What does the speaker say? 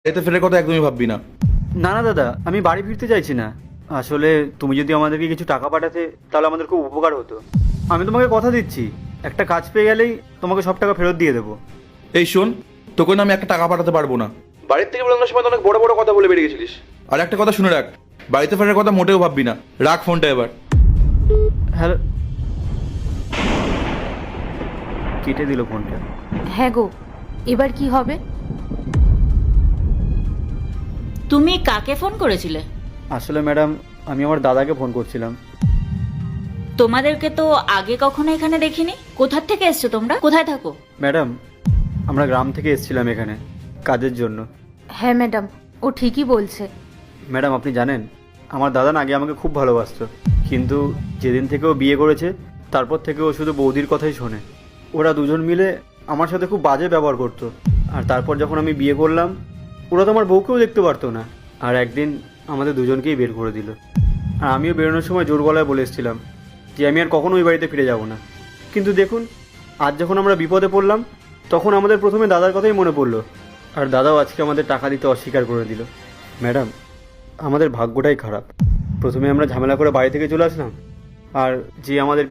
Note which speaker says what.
Speaker 1: এতে ফেরার কথা একদমই ভাববি না।
Speaker 2: না না দাদা, আমি বাড়ি ফিরতে চাইছি না। আসলে তুমি যদি আমাদেরকে কিছু টাকা পাঠাতে তাহলে আমাদের খুব উপকার হতো। আমি তোমাকে কথা দিচ্ছি, একটা কাজ পেয়ে গেলেই তোমাকে সব টাকা ফেরত দিয়ে দেবো।
Speaker 1: এই শোন, তোকে না আমি একটা টাকা পাঠাতে পারবো না। বাড়ির থেকে বেরোনোর সময় তো অনেক বড় বড় কথা বলে বেরিয়ে গেছিলিস। আর একটা কথা শুনে রাখ, বাড়িতে ফেরার কথা মোটেও ভাববি না। রাখ ফোনটা এবার।
Speaker 2: হ্যালো। কেটে দিল ফোনটা।
Speaker 3: হ্যাঁ গো, এবার কি হবে?
Speaker 4: তুমি কাকে ফোন করেছিলে?
Speaker 2: আসলে ম্যাডাম, আমি আমার দাদাকে ফোন করছিলাম।
Speaker 4: তোমাদেরকে তো আগে কখনো এখানে দেখিনি। কোথা থেকে এসছো তোমরা? কোথায় থাকো?
Speaker 2: ম্যাডাম, আমরা গ্রাম থেকে এসেছিলাম এখানে কাজের জন্য।
Speaker 3: হ্যাঁ ম্যাডাম, ও ঠিকই বলছে।
Speaker 2: ম্যাডাম, আপনি জানেন আমার দাদা না আগে আমাকে খুব ভালোবাসতো, কিন্তু যেদিন থেকে ও বিয়ে করেছে তারপর থেকে ও শুধু বৌদির কথাই শোনে। ওরা দুজন মিলে আমার সাথে খুব বাজে ব্যবহার করতো। আর তারপর যখন আমি বিয়ে করলাম, ওরা তো আমার বউকেও দেখতে পারতো না। আর একদিন আমাদের দুজনকেই বের করে দিল। আর আমিও বেরোনোর সময় জোর গলায় বলে এসেছিলাম যে আমি আর কখনো ওই বাড়িতে ফিরে যাব না। কিন্তু দেখুন, আজ যখন আমরা বিপদে পড়লাম তখন আমাদের প্রথমে দাদার কথাই মনে পড়লো। আর দাদাও আজকে আমাদের টাকা দিতে অস্বীকার করে দিল। ম্যাডাম, আমাদের ভাগ্যটাই খারাপ। প্রথমে আমরা ঝামেলা করে বাড়ি থেকে চলে আসলাম, আর যে আমাদের